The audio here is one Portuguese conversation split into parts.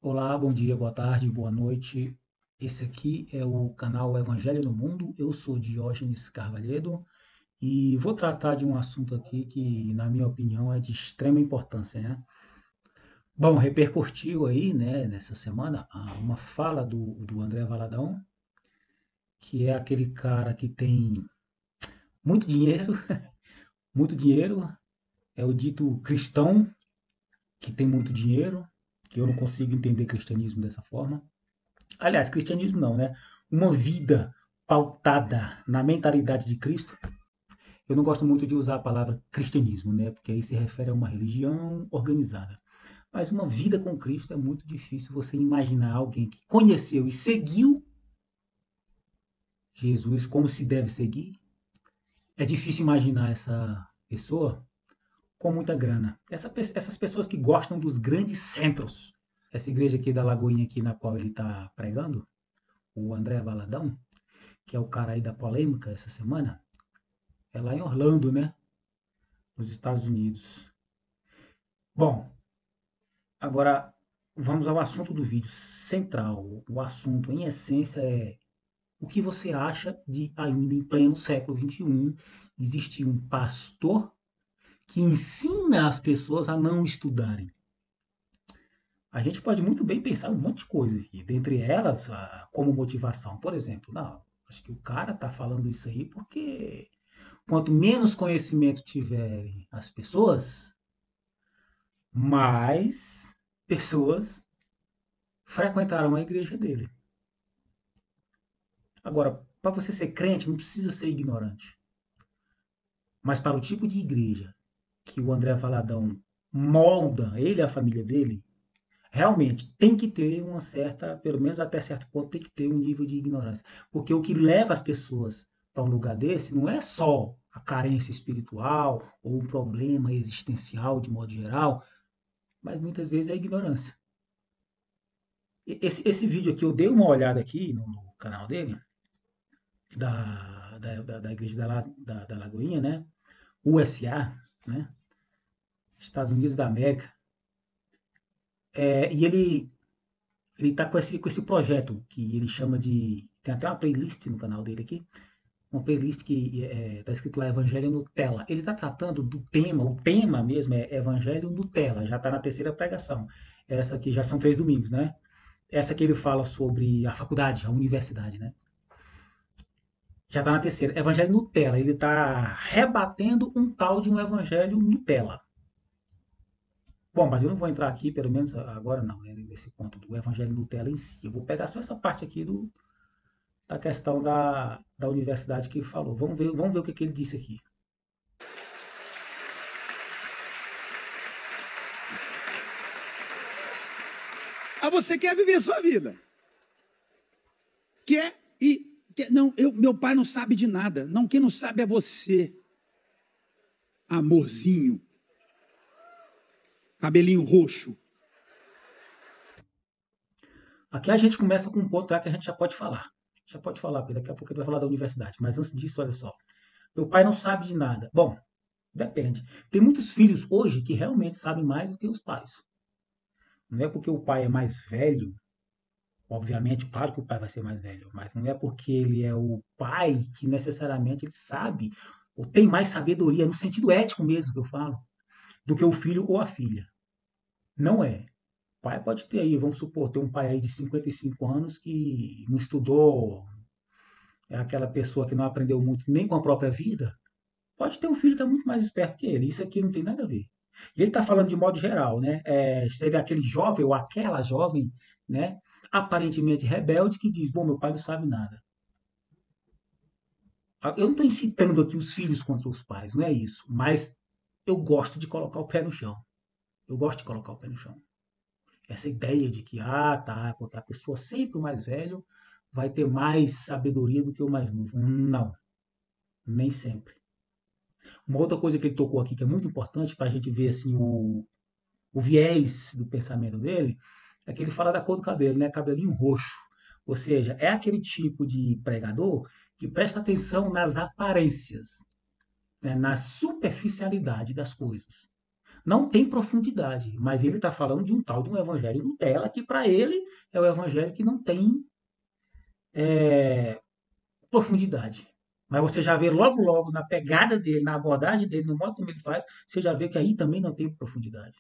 Olá, bom dia, boa tarde, boa noite. Esse aqui é o canal Evangelho no Mundo. Eu sou Diógenes Carvalhedo e vou tratar de um assunto aqui que, na minha opinião, é de extrema importância, né? Bom, repercutiu aí, né, nessa semana, uma fala do André Valadão, que é aquele cara que tem muito dinheiro, muito dinheiro, é o dito cristão que tem muito dinheiro, que eu não consigo entender cristianismo dessa forma. Aliás, cristianismo não, né? Uma vida pautada na mentalidade de Cristo. Eu não gosto muito de usar a palavra cristianismo, né? Porque aí se refere a uma religião organizada. Mas uma vida com Cristo é muito difícil você imaginar alguém que conheceu e seguiu Jesus como se deve seguir. É difícil imaginar essa pessoa com muita grana. Essas pessoas que gostam dos grandes centros. Essa igreja aqui da Lagoinha aqui na qual ele está pregando, o André Valadão, que é o cara aí da polêmica essa semana, é lá em Orlando, né? Nos Estados Unidos. Bom, agora vamos ao assunto do vídeo central. O assunto, em essência, é o que você acha de, ainda em pleno século XXI, existir um pastor que ensina as pessoas a não estudarem? A gente pode muito bem pensar um monte de coisas aqui, dentre elas, como motivação. Por exemplo, não, acho que o cara está falando isso aí porque quanto menos conhecimento tiverem as pessoas, mais pessoas frequentarão a igreja dele. Agora, para você ser crente, não precisa ser ignorante. Mas para o tipo de igreja que o André Valadão molda ele e a família dele, realmente tem que ter uma certa, pelo menos até certo ponto, tem que ter um nível de ignorância. Porque o que leva as pessoas para um lugar desse não é só a carência espiritual ou um problema existencial de modo geral, mas muitas vezes é a ignorância. Esse vídeo aqui, eu dei uma olhada aqui no canal dele, da igreja da Lagoinha, né? USA, né? Estados Unidos da América. E ele tá com esse projeto que ele chama de. Tem até uma playlist no canal dele aqui. Uma playlist que tá escrito lá Evangelho Nutella. Ele está tratando do tema, o tema mesmo é Evangelho Nutella, já está na terceira pregação. Essa aqui já são 3 domingos, né? Essa que ele fala sobre a faculdade, a universidade, né? Já está na terceira. Evangelho Nutella. Ele está rebatendo um tal de um evangelho Nutella. Bom, mas eu não vou entrar aqui, pelo menos agora não, né, nesse ponto do evangelho Nutella em si. Eu vou pegar só essa parte aqui da questão da universidade que ele falou. Vamos ver o que ele disse aqui. Ah, você quer viver a sua vida. Quer e... Não, meu pai não sabe de nada. Não, quem não sabe é você. Amorzinho. Cabelinho roxo. Aqui a gente começa com um ponto que a gente já pode falar. Já pode falar, porque daqui a pouco ele vai falar da universidade. Mas antes disso, olha só. Meu pai não sabe de nada. Bom, depende. Tem muitos filhos hoje que realmente sabem mais do que os pais. Não é porque o pai é mais velho, obviamente, claro que o pai vai ser mais velho, mas não é porque ele é o pai que necessariamente ele sabe ou tem mais sabedoria, no sentido ético mesmo que eu falo, do que o filho ou a filha. Não é. O pai pode ter aí, vamos supor, ter um pai aí de 55 anos que não estudou, é aquela pessoa que não aprendeu muito nem com a própria vida, pode ter um filho que é muito mais esperto que ele. Isso aqui não tem nada a ver. E ele está falando de modo geral, né? Seria aquele jovem ou aquela jovem, né? Aparentemente rebelde que diz: bom, meu pai não sabe nada. Eu não estou incitando aqui os filhos contra os pais, não é isso. Mas eu gosto de colocar o pé no chão. Eu gosto de colocar o pé no chão. Essa ideia de que, tá, porque a pessoa sempre o mais velho vai ter mais sabedoria do que o mais novo. Não, nem sempre. Uma outra coisa que ele tocou aqui que é muito importante para a gente ver assim o viés do pensamento dele é que ele fala da cor do cabelo, né? Cabelinho roxo. Ou seja, é aquele tipo de pregador que presta atenção nas aparências, né? Na superficialidade das coisas. Não tem profundidade, mas ele está falando de um tal de um evangelho Nutella, que para ele é o evangelho que não tem profundidade. Mas você já vê logo, logo, na pegada dele, na abordagem dele, no modo como ele faz, você já vê que aí também não tem profundidade.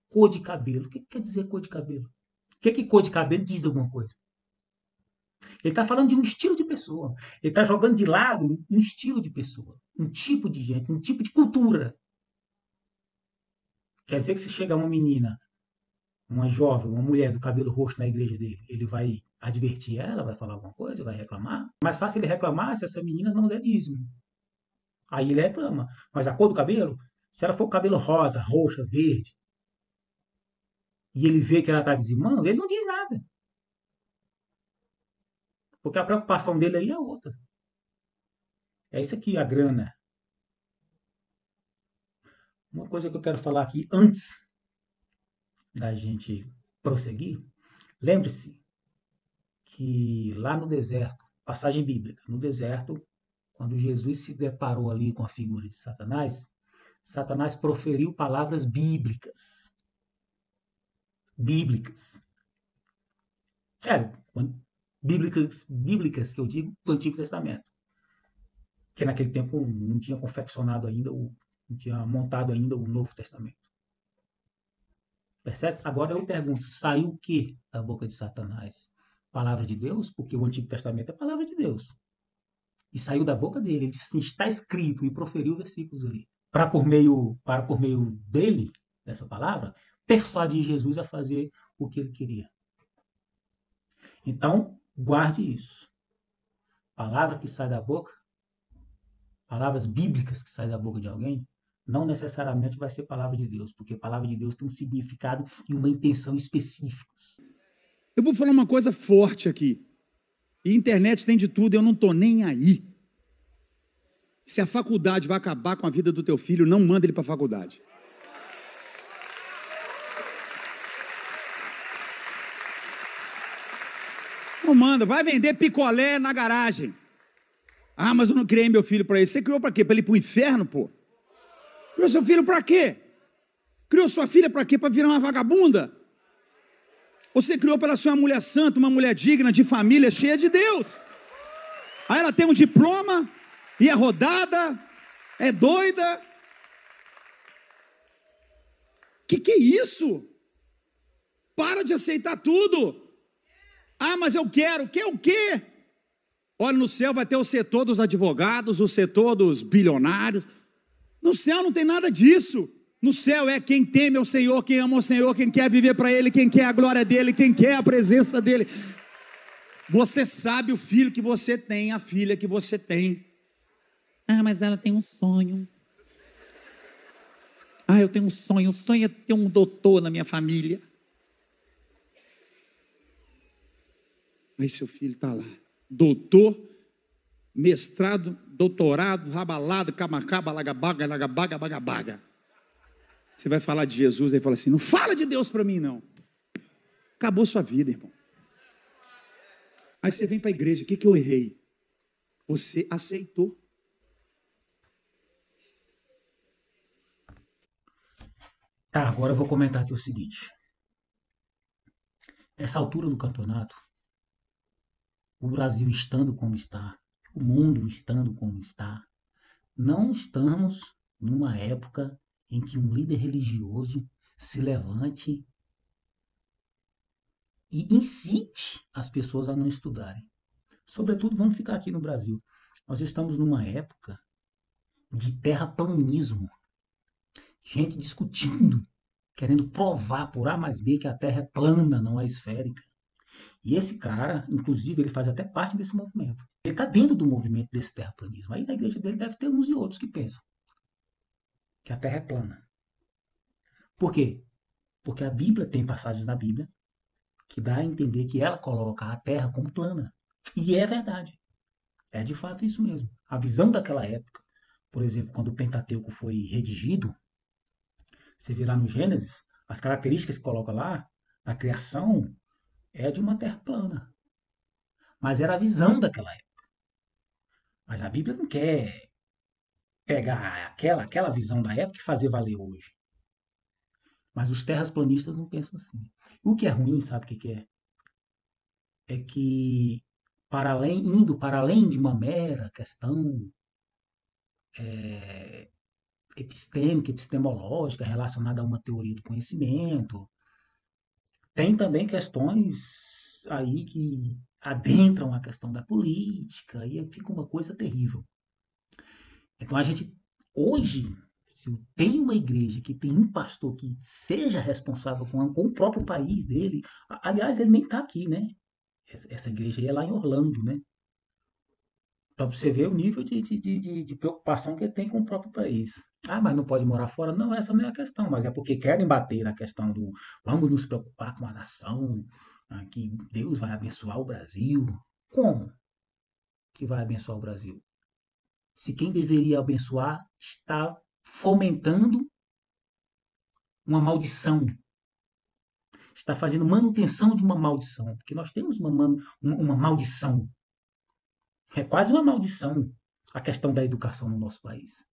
Cor de cabelo. O que quer dizer cor de cabelo? O que cor de cabelo diz alguma coisa? Ele está falando de um estilo de pessoa. Ele está jogando de lado um estilo de pessoa, um tipo de gente, um tipo de cultura. Quer dizer que se chega uma menina, uma jovem, uma mulher do cabelo roxo na igreja dele, ele vai advertir ela, vai falar alguma coisa, vai reclamar? Mais fácil ele reclamar se essa menina não der dízimo. Aí ele reclama. Mas a cor do cabelo, se ela for o cabelo rosa, roxa, verde, e ele vê que ela está dizimando, ele não diz nada. Porque a preocupação dele aí é outra. É isso aqui, a grana. Uma coisa que eu quero falar aqui antes da gente prosseguir, lembre-se que lá no deserto, passagem bíblica, no deserto, quando Jesus se deparou ali com a figura de Satanás, Satanás proferiu palavras bíblicas. Bíblicas. Sério, bíblicas que eu digo do Antigo Testamento. Que naquele tempo não tinha confeccionado ainda, não tinha montado ainda o Novo Testamento. Percebe? Agora eu pergunto, saiu o que da boca de Satanás? Palavra de Deus? Porque o Antigo Testamento é palavra de Deus. E saiu da boca dele, ele disse, está escrito, e proferiu versículos ali. Para por meio dele, dessa palavra, persuadir Jesus a fazer o que ele queria. Então, guarde isso. Palavra que sai da boca, palavras bíblicas que saem da boca de alguém, não necessariamente vai ser palavra de Deus, porque a palavra de Deus tem um significado e uma intenção específicos. Eu vou falar uma coisa forte aqui. E internet tem de tudo, eu não estou nem aí. Se a faculdade vai acabar com a vida do teu filho, não manda ele para a faculdade. Não manda, vai vender picolé na garagem. Ah, mas eu não criei meu filho para isso. Você criou para quê? Para ele ir para o inferno, pô? Criou seu filho para quê? Criou sua filha para quê? Para virar uma vagabunda? Você criou para ela ser uma mulher santa, uma mulher digna, de família, cheia de Deus. Aí ela tem um diploma, e é rodada, é doida. Que é isso? Para de aceitar tudo. Ah, mas eu quero. Quer o quê? Olha, no céu vai ter o setor dos advogados, o setor dos bilionários. No céu não tem nada disso. No céu é quem teme ao Senhor, quem ama o Senhor, quem quer viver para Ele, quem quer a glória dEle, quem quer a presença dEle. Você sabe o filho que você tem, a filha que você tem. Ah, mas ela tem um sonho. Ah, eu tenho um sonho. O sonho é ter um doutor na minha família. Aí seu filho está lá. Doutor, mestrado, doutorado, rabalado, camacaba, lagabaga, lagabaga, bagabaga. Você vai falar de Jesus, aí fala assim, não fala de Deus para mim, não. Acabou sua vida, irmão. Aí você vem para a igreja, o que eu errei? Você aceitou. Tá, agora eu vou comentar aqui o seguinte. Essa altura do campeonato, o Brasil estando como está, o mundo estando como está, não estamos numa época em que um líder religioso se levante e incite as pessoas a não estudarem. Sobretudo, vamos ficar aqui no Brasil. Nós estamos numa época de terraplanismo. Gente discutindo, querendo provar por A mais B que a Terra é plana, não é esférica. E esse cara, inclusive, ele faz até parte desse movimento. Ele está dentro do movimento desse terraplanismo. Aí na igreja dele deve ter uns e outros que pensam que a Terra é plana. Por quê? Porque a Bíblia tem passagens na Bíblia que dá a entender que ela coloca a Terra como plana. E é verdade. É de fato isso mesmo. A visão daquela época, por exemplo, quando o Pentateuco foi redigido, você vê lá no Gênesis, as características que coloca lá, na criação, é de uma terra plana. Mas era a visão daquela época. Mas a Bíblia não quer pegar aquela visão da época e fazer valer hoje. Mas os terraplanistas não pensam assim. O que é ruim, sabe o que é? É que, indo para além de uma mera questão epistêmica, epistemológica, relacionada a uma teoria do conhecimento, tem também questões aí que adentram a questão da política e fica uma coisa terrível. Então a gente, hoje, se tem uma igreja que tem um pastor que seja responsável com o próprio país dele, aliás, ele nem está aqui, né? Essa igreja aí é lá em Orlando, né? Para você ver o nível de preocupação que ele tem com o próprio país. Ah, mas não pode morar fora? Não, essa não é a questão, mas é porque querem bater na questão do vamos nos preocupar com a nação, que Deus vai abençoar o Brasil. Como que vai abençoar o Brasil? Se quem deveria abençoar está fomentando uma maldição, está fazendo manutenção de uma maldição, porque nós temos uma maldição. É quase uma maldição a questão da educação no nosso país.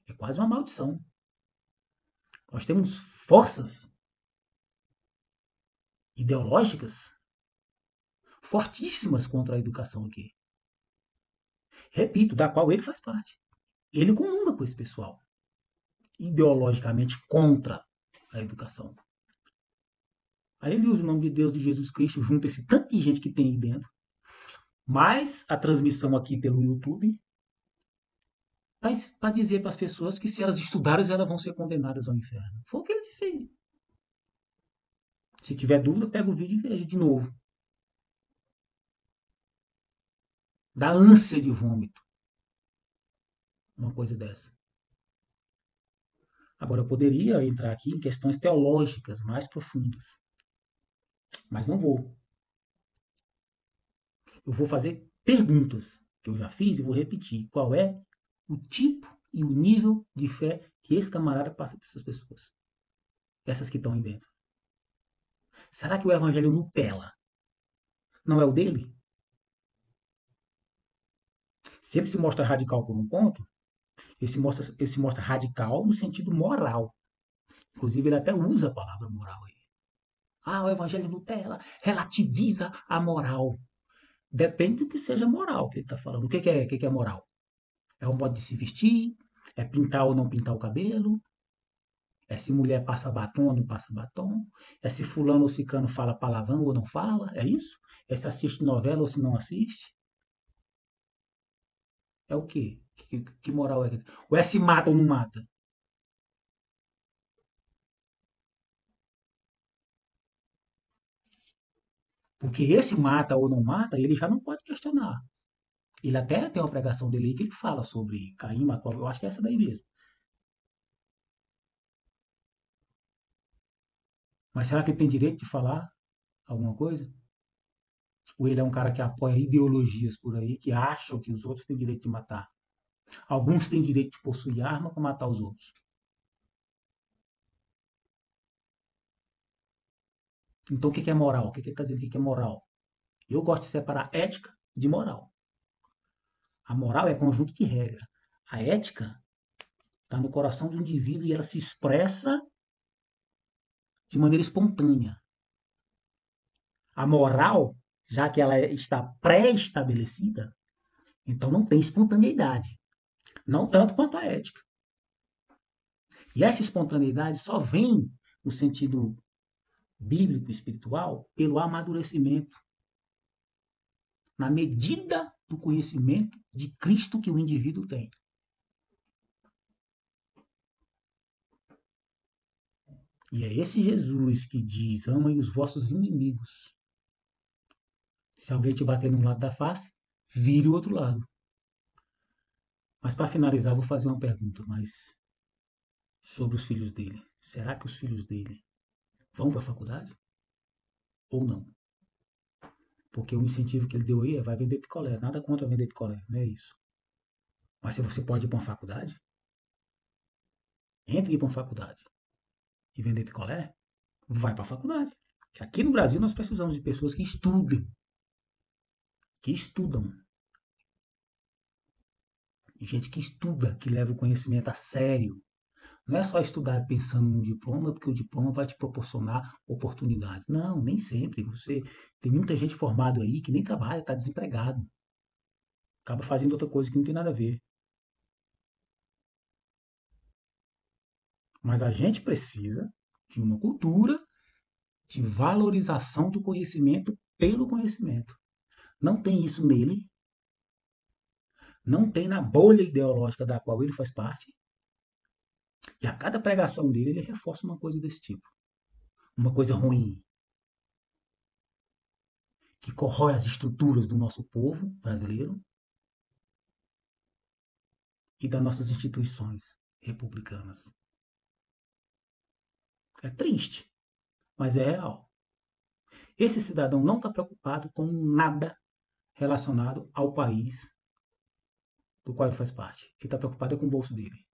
É quase uma maldição. Nós temos forças ideológicas fortíssimas contra a educação aqui. Repito, da qual ele faz parte. Ele comunga com esse pessoal, ideologicamente contra a educação. Aí ele usa o nome de Deus, de Jesus Cristo, junta esse tanto de gente que tem aí dentro, mais a transmissão aqui pelo YouTube, para dizer para as pessoas que se elas estudarem, elas vão ser condenadas ao inferno. Foi o que ele disse aí. Se tiver dúvida, pega o vídeo e veja de novo. Dá ânsia de vômito. Uma coisa dessa. Agora, eu poderia entrar aqui em questões teológicas mais profundas. Mas não vou. Eu vou fazer perguntas que eu já fiz e vou repetir. Qual é o tipo e o nível de fé que esse camarada passa para essas pessoas? Essas que estão aí dentro. Será que o evangelho Nutella não é o dele? Se ele se mostra radical por um ponto, ele se mostra radical no sentido moral. Inclusive, ele até usa a palavra moral aí. Ah, o evangelho Nutella relativiza a moral. Depende do que seja moral que ele está falando. O que é moral? É o modo de se vestir? É pintar ou não pintar o cabelo? É se mulher passa batom ou não passa batom? É se fulano ou ciclano fala palavrão ou não fala? É isso? É se assiste novela ou se não assiste? É o quê? Que moral é? Ou é se mata ou não mata? Porque esse mata ou não mata, ele já não pode questionar. Ele até tem uma pregação dele aí que ele fala sobre Caim matou. Eu acho que é essa daí mesmo. Mas será que ele tem direito de falar alguma coisa? Ou ele é um cara que apoia ideologias por aí que acham que os outros têm direito de matar? Alguns têm direito de possuir arma para matar os outros. Então o que é moral? O que ele está dizendo? O que é moral? Eu gosto de separar ética de moral. A moral é conjunto de regras. A ética está no coração do indivíduo e ela se expressa de maneira espontânea. A moral, já que ela está pré-estabelecida, então não tem espontaneidade. Não tanto quanto a ética. E essa espontaneidade só vem no sentido bíblico, espiritual, pelo amadurecimento. Na medida do conhecimento de Cristo que o indivíduo tem. E é esse Jesus que diz: amem os vossos inimigos. Se alguém te bater num lado da face, vire o outro lado. Mas para finalizar, vou fazer uma pergunta mais sobre os filhos dele. Será que os filhos dele vão para a faculdade? Ou não? Porque o incentivo que ele deu aí é vai vender picolé. Nada contra vender picolé, não é isso. Mas se você pode ir para uma faculdade, entre para uma faculdade e vender picolé, vai para a faculdade. Aqui no Brasil nós precisamos de pessoas que estudem. Que estudam. Gente que estuda, que leva o conhecimento a sério. Não é só estudar pensando no diploma, porque o diploma vai te proporcionar oportunidades. Não, nem sempre. Você tem muita gente formada aí que nem trabalha, está desempregado. Acaba fazendo outra coisa que não tem nada a ver. Mas a gente precisa de uma cultura de valorização do conhecimento pelo conhecimento. Não tem isso nele, não tem na bolha ideológica da qual ele faz parte, e a cada pregação dele ele reforça uma coisa desse tipo. Uma coisa ruim, que corrói as estruturas do nosso povo brasileiro e das nossas instituições republicanas. É triste, mas é real. Esse cidadão não está preocupado com nada relacionado ao país do qual ele faz parte. Ele está preocupado com o bolso dele.